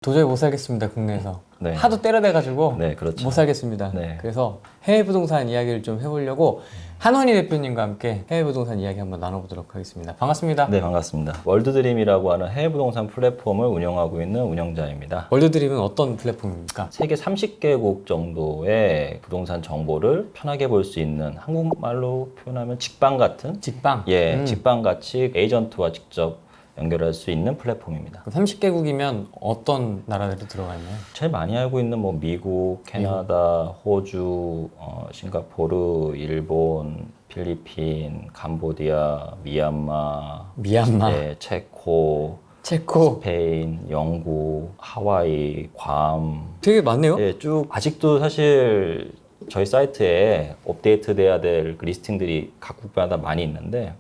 도저히 못 살겠습니다, 국내에서. 네. 하도 때려대가지고 네, 그렇죠. 못 살겠습니다. 네. 그래서 해외 부동산 이야기를 좀 해보려고 한원희 대표님과 함께 해외 부동산 이야기 한번 나눠보도록 하겠습니다. 반갑습니다. 네, 반갑습니다. 월드드림이라고 하는 해외 부동산 플랫폼을 운영하고 있는 운영자입니다. 월드드림은 어떤 플랫폼입니까? 세계 30개국 정도의 부동산 정보를 편하게 볼 수 있는, 한국말로 표현하면 직방 같은? 직방? 직방 같이 에이전트와 직접 연결할 수 있는 플랫폼입니다. 30개국이면 어떤 나라들이 들어가 있나요? 제일 많이 알고 있는 뭐 미국, 캐나다, 호주, 싱가포르, 일본, 필리핀, 캄보디아, 미얀마, 네, 체코, 스페인, 영국, 하와이, 괌. 되게 많네요. 네, 쭉 아직도 사실 저희 사이트에 업데이트 돼야 될 그 리스팅들이 각국마다 많이 있는데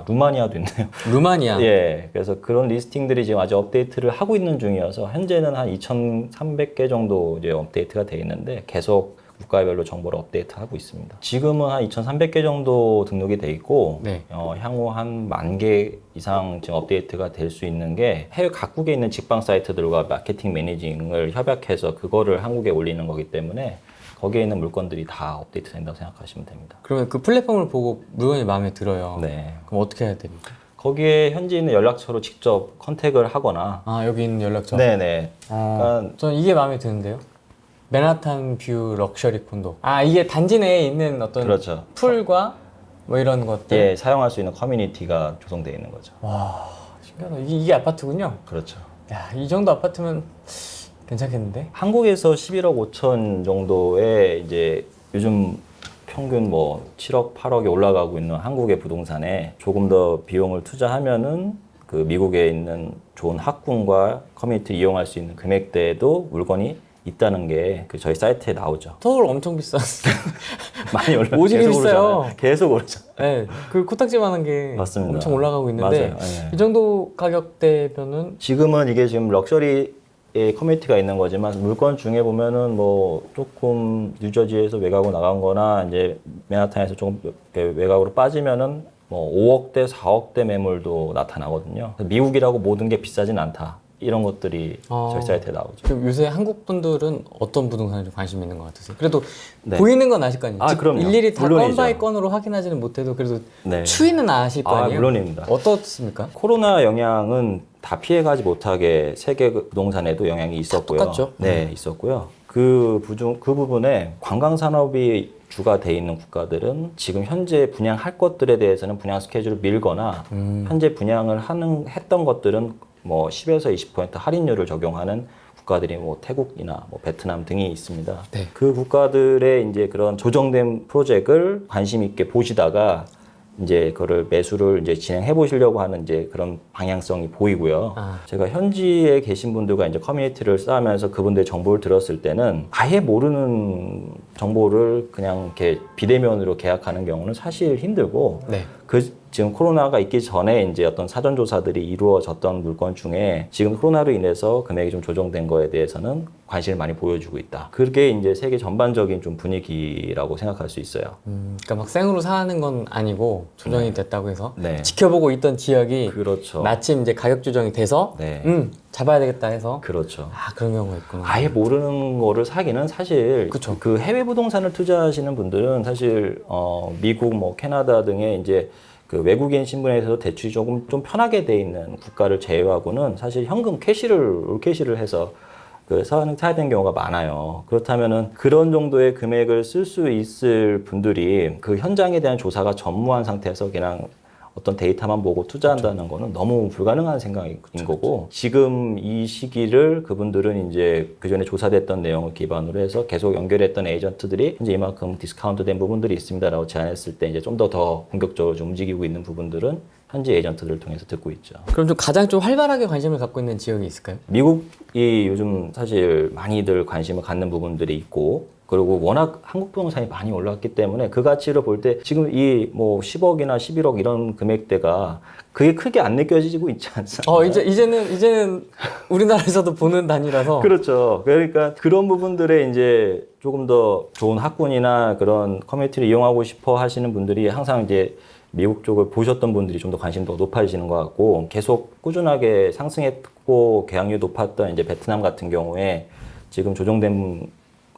루마니아도 있네요. 루마니아. 예, 그래서 그런 리스팅들이 지금 아직 업데이트를 하고 있는 중이어서 현재는 한 2,300개 정도 이제 업데이트가 돼 있는데 계속 국가별로 정보를 업데이트하고 있습니다. 지금은 한 2,300개 정도 등록이 돼 있고 네. 향후 한 10,000개 이상 지금 업데이트가 될 수 있는 게 해외 각국에 있는 직방 사이트들과 마케팅 매니징을 협약해서 그거를 한국에 올리는 거기 때문에 거기에 있는 물건들이 다 업데이트 된다고 생각하시면 됩니다. 그러면 그 플랫폼을 보고 물건이 마음에 들어요. 네. 그럼 어떻게 해야 됩니까? 거기에 현지 있는 연락처로 직접 컨택을 하거나 여기 있는 연락처. 네네. 그러니까 저는 이게 마음에 드는데요. 맨하탄 뷰 럭셔리 콘도. 이게 단지 내에 있는 어떤 그렇죠. 풀과 뭐 이런 것들. 예, 사용할 수 있는 커뮤니티가 조성되어 있는 거죠. 와, 신기하다. 이게 아파트군요. 그렇죠. 야, 이 정도 아파트면 괜찮겠는데? 한국에서 11억 5천 정도의 이제 요즘 평균 뭐 7억, 8억이 올라가고 있는 한국의 부동산에 조금 더 비용을 투자하면은 그 미국에 있는 좋은 학군과 커뮤니티를 이용할 수 있는 금액대에도 물건이 있다는 게 그 저희 사이트에 나오죠. 서울 엄청 비싸. 많이 올라요. 오지게 비싸요. 계속 오르죠. 네, 그 코딱지만한 게 맞습니다. 엄청 올라가고 있는데 맞아요. 네. 이 정도 가격대면은 지금은 이게 지금 럭셔리의 커뮤니티가 있는 거지만 물건 중에 보면은 뭐 조금 뉴저지에서 외곽으로 나간 거나 이제 맨하탄에서 조금 외곽으로 빠지면은 뭐 5억대, 4억대 매물도 나타나거든요. 미국이라고 모든 게 비싸진 않다. 이런 것들이 저희 사이트에 나오죠. 그럼 요새 한국 분들은 어떤 부동산에 좀 관심 있는 것 같으세요? 그래도 네. 보이는 건 아실 거 아니에요? 그럼요. 일일이 다 물론이죠. 건 바이 건으로 확인하지는 못해도 그래도 네. 추이는 아실 거 아니에요? 물론입니다. 어떻습니까? 코로나 영향은 다 피해가지 못하게 세계 부동산에도 영향이 있었고요. 똑같죠? 네, 있었고요. 그 부분에 관광 산업이 주가 돼 있는 국가들은 지금 현재 분양할 것들에 대해서는 분양 스케줄을 밀거나 현재 분양을 했던 것들은 뭐 10에서 20% 할인율을 적용하는 국가들이 뭐 태국이나 뭐 베트남 등이 있습니다. 네. 그 국가들의 이제 그런 조정된 프로젝트를 관심 있게 보시다가 이제 그거를 매수를 이제 진행해 보시려고 하는 이제 그런 방향성이 보이고요. 제가 현지에 계신 분들과 이제 커뮤니티를 쌓으면서 그분들의 정보를 들었을 때는 아예 모르는 정보를 그냥 이렇게 비대면으로 계약하는 경우는 사실 힘들고 네. 지금 코로나가 있기 전에 이제 어떤 사전 조사들이 이루어졌던 물건 중에 지금 코로나로 인해서 금액이 좀 조정된 거에 대해서는 관심을 많이 보여주고 있다. 그게 이제 세계 전반적인 좀 분위기라고 생각할 수 있어요. 그러니까 막 생으로 사는 건 아니고 조정이 됐다고 해서 네. 지켜보고 있던 지역이 그렇죠. 마침 이제 가격 조정이 돼서 네. 잡아야 되겠다 해서 그렇죠. 그런 경우가 있구나. 아예 모르는 거를 사기는 사실 그쵸. 그 해외 부동산을 투자하시는 분들은 사실 미국 뭐 캐나다 등의 이제 그 외국인 신분에서도 대출이 조금 좀 편하게 돼 있는 국가를 제외하고는 사실 현금 올캐시를 해서 사야 되는 경우가 많아요. 그렇다면은 그런 정도의 금액을 쓸 수 있을 분들이 그 현장에 대한 조사가 전무한 상태에서 그냥 어떤 데이터만 보고 투자한다는 거는 너무 불가능한 생각인 거고, 지금 이 시기를 그분들은 이제 그전에 조사됐던 내용을 기반으로 해서 계속 연결했던 에이전트들이 이제 이만큼 디스카운트 된 부분들이 있습니다라고 제안했을 때 이제 좀 더 공격적으로 좀 움직이고 있는 부분들은 현지 에이전트들을 통해서 듣고 있죠. 그럼 좀 가장 좀 활발하게 관심을 갖고 있는 지역이 있을까요? 미국이 요즘 사실 많이들 관심을 갖는 부분들이 있고, 그리고 워낙 한국 부동산이 많이 올랐기 때문에 그 가치를 볼 때 지금 이 뭐 10억이나 11억 이런 금액대가 그게 크게 안 느껴지고 있지 않습니까? 이제는 우리나라에서도 보는 단위라서. 그렇죠. 그러니까 그런 부분들에 이제 조금 더 좋은 학군이나 그런 커뮤니티를 이용하고 싶어 하시는 분들이 항상 이제 미국 쪽을 보셨던 분들이 좀 더 관심도가 높아지는 것 같고 계속 꾸준하게 상승했고 계약률이 높았던 이제 베트남 같은 경우에 지금 조정된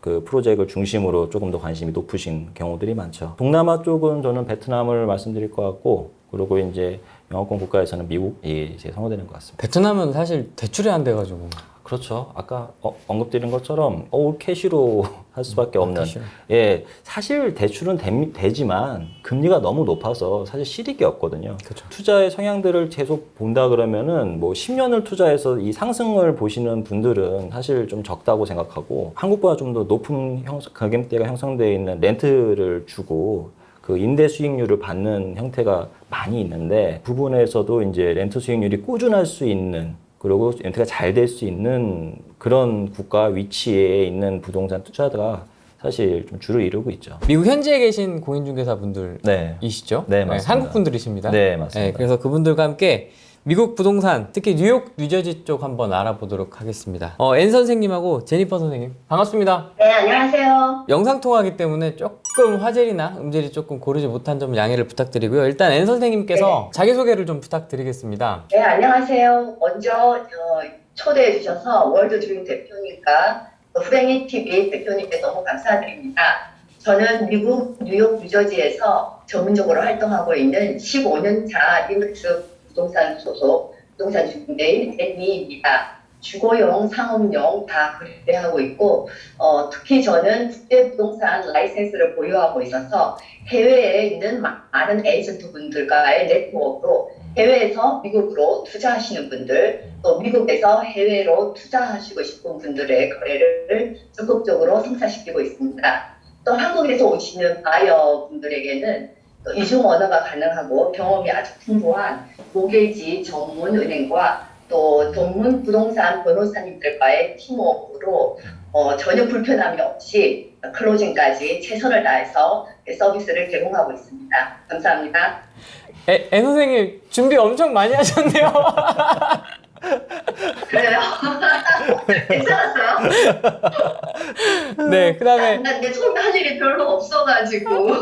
그 프로젝트를 중심으로 조금 더 관심이 높으신 경우들이 많죠. 동남아 쪽은 저는 베트남을 말씀드릴 것 같고 그리고 이제 영어권 국가에서는 미국이 이제 선호되는 것 같습니다. 베트남은 사실 대출이 안 돼가지고. 그렇죠. 아까 언급드린 것처럼 올 캐시로 할 수밖에 없는. 캐시로. 예, 사실 대출은 되지만 금리가 너무 높아서 사실 실익이 없거든요. 그렇죠. 투자의 성향들을 계속 본다 그러면은 뭐 10년을 투자해서 이 상승을 보시는 분들은 사실 좀 적다고 생각하고 한국보다 좀 더 높은 가격대가 형성되어 있는 렌트를 주고 그 임대 수익률을 받는 형태가 많이 있는데 부분에서도 이제 렌트 수익률이 꾸준할 수 있는 그리고 렌트가 잘 될 수 있는 그런 국가 위치에 있는 부동산 투자가 사실 좀 주를 이루고 있죠. 미국 현지에 계신 공인중개사 네. 분들이시죠? 네, 맞습니다. 한국 분들이십니다. 네, 맞습니다. 그래서 그분들과 함께 미국 부동산, 특히 뉴욕, 뉴저지 쪽 한번 알아보도록 하겠습니다. 앤 선생님하고 제니퍼 선생님, 반갑습니다. 네, 안녕하세요. 영상통화하기 때문에 조금 화질이나 음질이 조금 고르지 못한 점 양해를 부탁드리고요. 일단 앤 선생님께서 자기소개를 좀 부탁드리겠습니다. 네, 안녕하세요. 먼저 초대해 주셔서 월드 드림 대표님과 후랭이 TV 대표님께 너무 감사드립니다. 저는 미국 뉴욕 뉴저지에서 전문적으로 활동하고 있는 15년차 리믹스 부동산 소속 부동산 중개인 제니입니다. 주거용, 상업용 다 거래하고 있고 특히 저는 국제 부동산 라이센스를 보유하고 있어서 해외에 있는 많은 에이전트 분들과의 네트워크로 해외에서 미국으로 투자하시는 분들 또 미국에서 해외로 투자하시고 싶은 분들의 거래를 적극적으로 성사시키고 있습니다. 또 한국에서 오시는 바이어 분들에게는 또 이중 언어가 가능하고 경험이 아주 풍부한 모게이지 전문 은행과 또 전문 부동산 변호사님들과의 팀워크로 전혀 불편함이 없이 클로징까지 최선을 다해서 서비스를 제공하고 있습니다. 감사합니다. 앤 선생님 준비 엄청 많이 하셨네요. 그래요? 괜찮았어요? 네, 그 다음에 근데 소개할 일이 별로 없어가지고.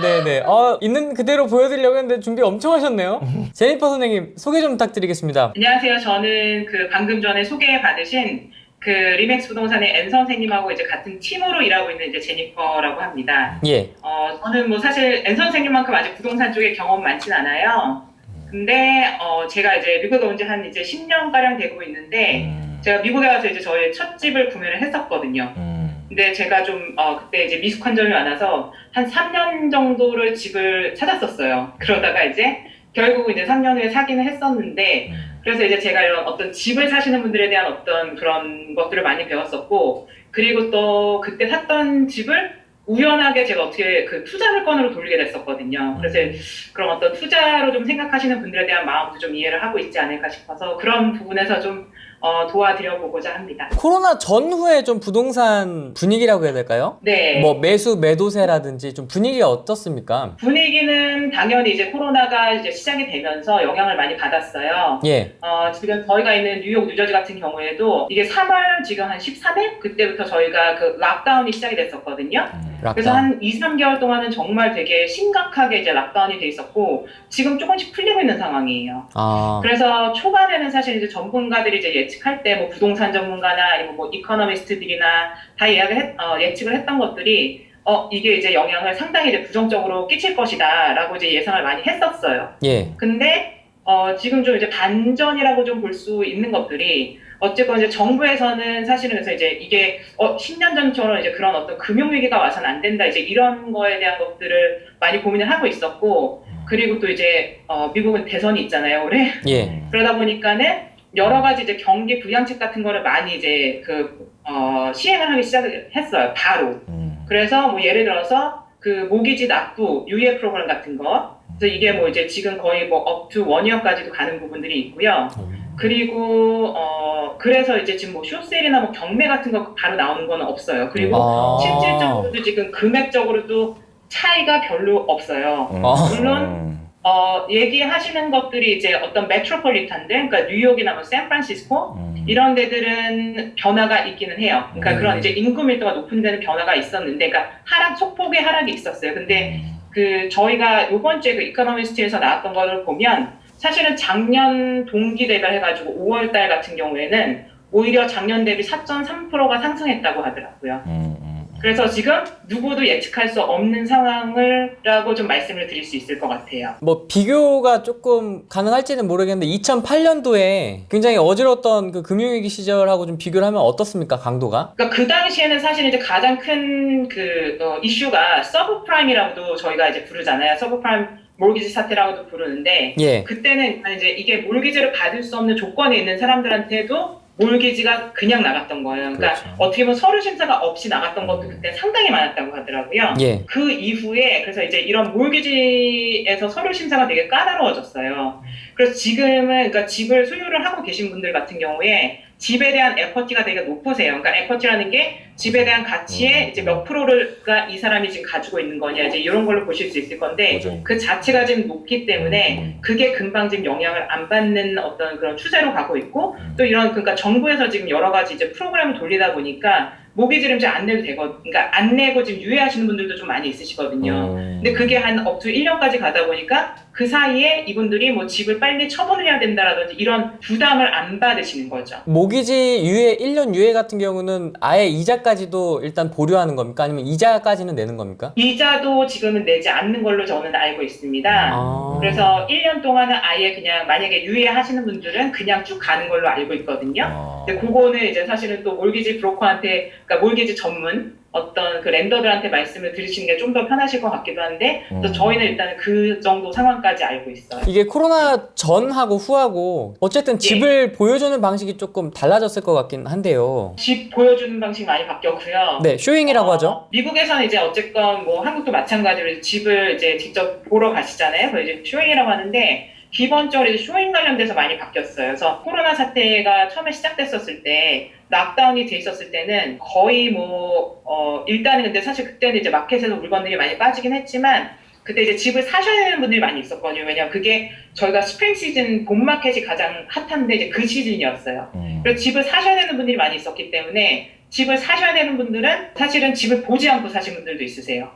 네네. 있는 그대로 보여드리려고 했는데 준비 엄청 하셨네요. 제니퍼 선생님 소개 좀 부탁드리겠습니다. 안녕하세요. 저는 방금 전에 소개받으신 리맥스 부동산의 앤 선생님하고 이제 같은 팀으로 일하고 있는 이제 제니퍼라고 합니다. 예. 저는 뭐 사실 앤 선생님만큼 아직 부동산 쪽에 경험 많진 않아요. 근데 제가 이제 미국에 온 지 한 이제 10년 가량 되고 있는데 제가 미국에 와서 이제 저의 첫 집을 구매를 했었거든요. 근데 제가 좀 그때 이제 미숙한 점이 많아서 한 3년 정도를 집을 찾았었어요. 그러다가 이제 결국 이제 3년 후에 사기는 했었는데 그래서 이제 제가 이런 어떤 집을 사시는 분들에 대한 어떤 그런 것들을 많이 배웠었고 그리고 또 그때 샀던 집을 우연하게 제가 어떻게 그 투자 물건으로 돌리게 됐었거든요. 그래서 그런 어떤 투자로 좀 생각하시는 분들에 대한 마음도 좀 이해를 하고 있지 않을까 싶어서 그런 부분에서 좀 도와드려 보고자 합니다. 코로나 전후에 좀 부동산 분위기라고 해야 될까요? 네. 뭐 매수 매도세라든지 좀 분위기가 어떻습니까? 분위기는 당연히 이제 코로나가 이제 시작이 되면서 영향을 많이 받았어요. 예. 지금 저희가 있는 뉴욕, 뉴저지 같은 경우에도 이게 3월 지금 한 13일? 그때부터 저희가 그 락다운이 시작이 됐었거든요. 그래서 한 2, 3개월 동안은 정말 되게 심각하게 이제 락다운이 돼 있었고 지금 조금씩 풀리고 있는 상황이에요. 그래서 초반에는 사실 이제 전문가들이 이제 예측할 때 뭐 부동산 전문가나 아니면 뭐 이코노미스트들이나 다 예측을 했던 것들이 이게 이제 영향을 상당히 이제 부정적으로 끼칠 것이다라고 이제 예상을 많이 했었어요. 예. 근데 지금 좀 이제 반전이라고 좀 볼 수 있는 것들이 어쨌건 이제 정부에서는 사실은 그래서 이제 이게 10년 전처럼 이제 그런 어떤 금융위기가 와서는 안 된다 이제 이런 거에 대한 것들을 많이 고민을 하고 있었고 그리고 또 이제 미국은 대선이 있잖아요 올해. 예. 그러다 보니까는 여러 가지 이제 경기 부양책 같은 거를 많이 이제 시행을 하기 시작을 했어요 바로. 그래서 뭐 예를 들어서 그 모기지 납부 유예 프로그램 같은 거. 그래서 이게 뭐 이제 지금 거의 뭐 up to 1year까지도 가는 부분들이 있고요. 그리고 그래서 이제 지금 뭐 쇼세일이나 뭐 경매 같은 거 바로 나오는 건 없어요. 그리고 실질적으로도 지금 금액적으로도 차이가 별로 없어요. 물론 얘기하시는 것들이 이제 어떤 메트로폴리탄들, 그러니까 뉴욕이나 뭐 샌프란시스코 이런 데들은 변화가 있기는 해요. 그러니까 그런 이제 인구 밀도가 높은 데는 변화가 있었는데, 그러니까 속폭의 하락이 있었어요. 근데 저희가 이번 주에 그 이코노미스트에서 나왔던 거를 보면 사실은 작년 동기 대비해가지고 5월달 같은 경우에는 오히려 작년 대비 4.3%가 상승했다고 하더라고요. 그래서 지금 누구도 예측할 수 없는 상황을라고 좀 말씀을 드릴 수 있을 것 같아요. 뭐 비교가 조금 가능할지는 모르겠는데 2008년도에 굉장히 어지러웠던 그 금융위기 시절하고 좀 비교를 하면 어떻습니까, 강도가? 그러니까 그 당시에는 사실 이제 가장 큰 이슈가 서브프라임이라고도 저희가 이제 부르잖아요. 서브프라임 몰기지 사태라고도 부르는데 예. 그때는 이제 이게 몰기지를 받을 수 없는 조건에 있는 사람들한테도 몰기지가 그냥 나갔던 거예요. 그러니까 그렇죠. 어떻게 보면 서류 심사가 없이 나갔던 것도 그때 상당히 많았다고 하더라고요. 예. 그 이후에 그래서 이제 이런 몰기지에서 서류 심사가 되게 까다로워졌어요. 그래서 지금은 그러니까 집을 소유를 하고 계신 분들 같은 경우에 집에 대한 에쿼티가 되게 높으세요. 그러니까 에쿼티라는 게 집에 대한 가치의 이제 몇 프로를가 이 사람이 지금 가지고 있는 거냐 이제 이런 걸로 보실 수 있을 건데 보존. 그 자체가 지금 높기 때문에 그게 금방 지금 영향을 안 받는 어떤 그런 추세로 가고 있고 또 이런 그러니까 정부에서 지금 여러 가지 이제 프로그램을 돌리다 보니까 모기지를 이제 안 내도 그러니까 안 내고 지금 유예하시는 분들도 좀 많이 있으시거든요. 근데 그게 한 up to 1년까지 가다 보니까 그 사이에 이분들이 뭐 집을 빨리 처분을 해야 된다라든지 이런 부담을 안 받으시는 거죠. 모기지 유예 1년 유예 같은 경우는 아예 이자까지도 일단 보류하는 겁니까? 아니면 이자까지는 내는 겁니까? 이자도 지금은 내지 않는 걸로 저는 알고 있습니다. 아. 그래서 1년 동안은 아예 그냥 만약에 유예하시는 분들은 그냥 쭉 가는 걸로 알고 있거든요. 근데 그거는 이제 사실은 또 몰기지 브로커한테, 그러니까 몰기지 전문 어떤 그 렌더들한테 말씀을 드리시는 게 좀 더 편하실 것 같기도 한데, 그래서 저희는 일단 그 정도 상황까지 알고 있어요. 이게 코로나 전하고 후하고 어쨌든 집을 보여주는 방식이 조금 달라졌을 것 같긴 한데요. 집 보여주는 방식 많이 바뀌었고요. 네, 쇼잉이라고 하죠. 미국에서는 이제 어쨌건 뭐 한국도 마찬가지로 집을 이제 직접 보러 가시잖아요. 그래서 이제 쇼잉이라고 하는데 기본적으로 이제 쇼잉 관련돼서 많이 바뀌었어요. 그래서 코로나 사태가 처음에 시작됐었을 때 락다운이 돼 있었을 때는 거의 일단은 근데 사실 그때는 이제 마켓에서 물건들이 많이 빠지긴 했지만 그때 이제 집을 사셔야 되는 분들이 많이 있었거든요. 왜냐면 그게 저희가 스프링 시즌 봄 마켓이 가장 핫한데 이제 그 시즌이었어요. 그래서 집을 사셔야 되는 분들이 많이 있었기 때문에 집을 사셔야 되는 분들은 사실은 집을 보지 않고 사신 분들도 있으세요.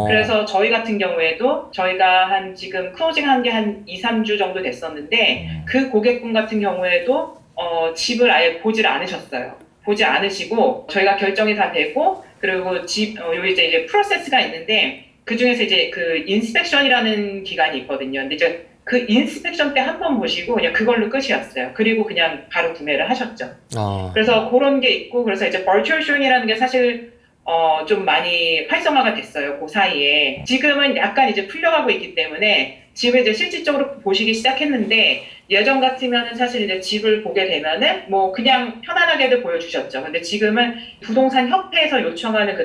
그래서 저희 같은 경우에도 저희가 지금 클로징한 게 한 2, 3주 정도 됐었는데 그 고객분 같은 경우에도 집을 아예 보지를 않으셨어요. 보지 않으시고 저희가 결정이 다 되고 그리고 여기 이제 프로세스가 있는데 그 중에서 이제 그 인스펙션이라는 기간이 있거든요. 근데 이제 그 인스펙션 때 한 번 보시고 그냥 그걸로 끝이었어요. 그리고 그냥 바로 구매를 하셨죠. 그래서 그런 게 있고 그래서 이제 버추얼 쇼잉이라는 게 사실 좀 많이 활성화가 됐어요. 그 사이에. 지금은 약간 이제 풀려가고 있기 때문에 집을 이제 실질적으로 보시기 시작했는데 예전 같으면은 사실 이제 집을 보게 되면은 뭐 그냥 편안하게도 보여주셨죠. 근데 지금은 부동산 협회에서 요청하는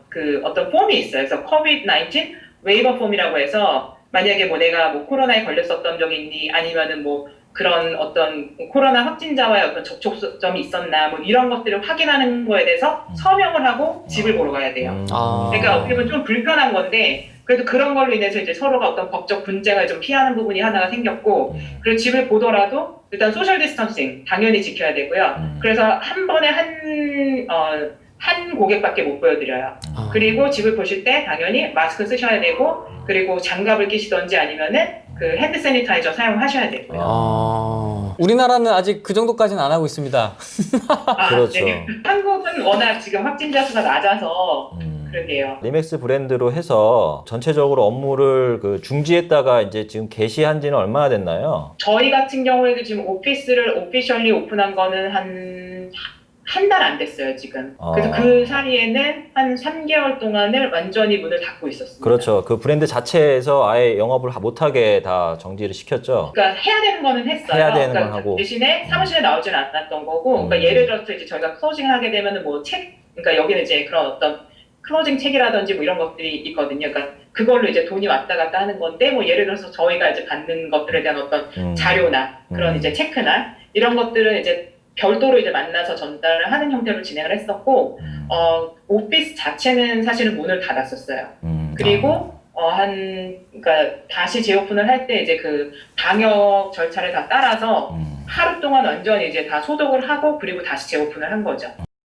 그 어떤 폼이 있어요. 그래서 COVID-19 웨이버 폼이라고 해서 만약에 뭐 내가 뭐 코로나에 걸렸었던 적이 있니 아니면은 뭐 그런 어떤 코로나 확진자와의 어떤 접촉점이 있었나 뭐 이런 것들을 확인하는 거에 대해서 서명을 하고 집을 보러 가야 돼요. 그러니까 어떻게 보면 좀 불편한 건데 그래도 그런 걸로 인해서 이제 서로가 어떤 법적 분쟁을 좀 피하는 부분이 하나가 생겼고 그리고 집을 보더라도 일단 소셜 디스턴싱 당연히 지켜야 되고요. 그래서 한 번에 한 고객밖에 못 보여드려요. 그리고 집을 보실 때 당연히 마스크 쓰셔야 되고 그리고 장갑을 끼시던지 아니면은 그 핸드 세니타이저 사용하셔야 되고요. 우리나라는 아직 그 정도까지는 안 하고 있습니다. 그렇죠. 네. 한국은 워낙 지금 확진자 수가 낮아서 그러게요. 리맥스 브랜드로 해서 전체적으로 업무를 중지했다가 이제 지금 개시한 지는 얼마나 됐나요? 저희 같은 경우에도 지금 오피스를 오피셜리 오픈한 거는 한 달 안 됐어요, 지금. 그래서 그 사이에는 한 3개월 동안을 완전히 문을 닫고 있었습니다. 그렇죠. 그 브랜드 자체에서 아예 영업을 못하게 다 정지를 시켰죠. 그러니까 해야 되는 거는 했어요. 해야 되는 그러니까 건 하고. 대신에 사무실에 나오지는 않았던 거고, 그러니까 예를 들어서 이제 저희가 클로징을 하게 되면은 뭐 그러니까 여기는 이제 그런 어떤 클로징 책이라든지 뭐 이런 것들이 있거든요. 그러니까 그걸로 이제 돈이 왔다 갔다 하는 건데, 뭐 예를 들어서 저희가 이제 받는 것들에 대한 어떤 자료나 그런 이제 체크나 이런 것들은 이제 별도로 이제 만나서 전달을 하는 형태로 진행을 했었고, 오피스 자체는 사실은 문을 닫았었어요. 그리고, 그러니까 다시 재오픈을 할 때 이제 그 방역 절차를 다 따라서 하루 동안 완전히 이제 다 소독을 하고 그리고 다시 재오픈을 한 거죠.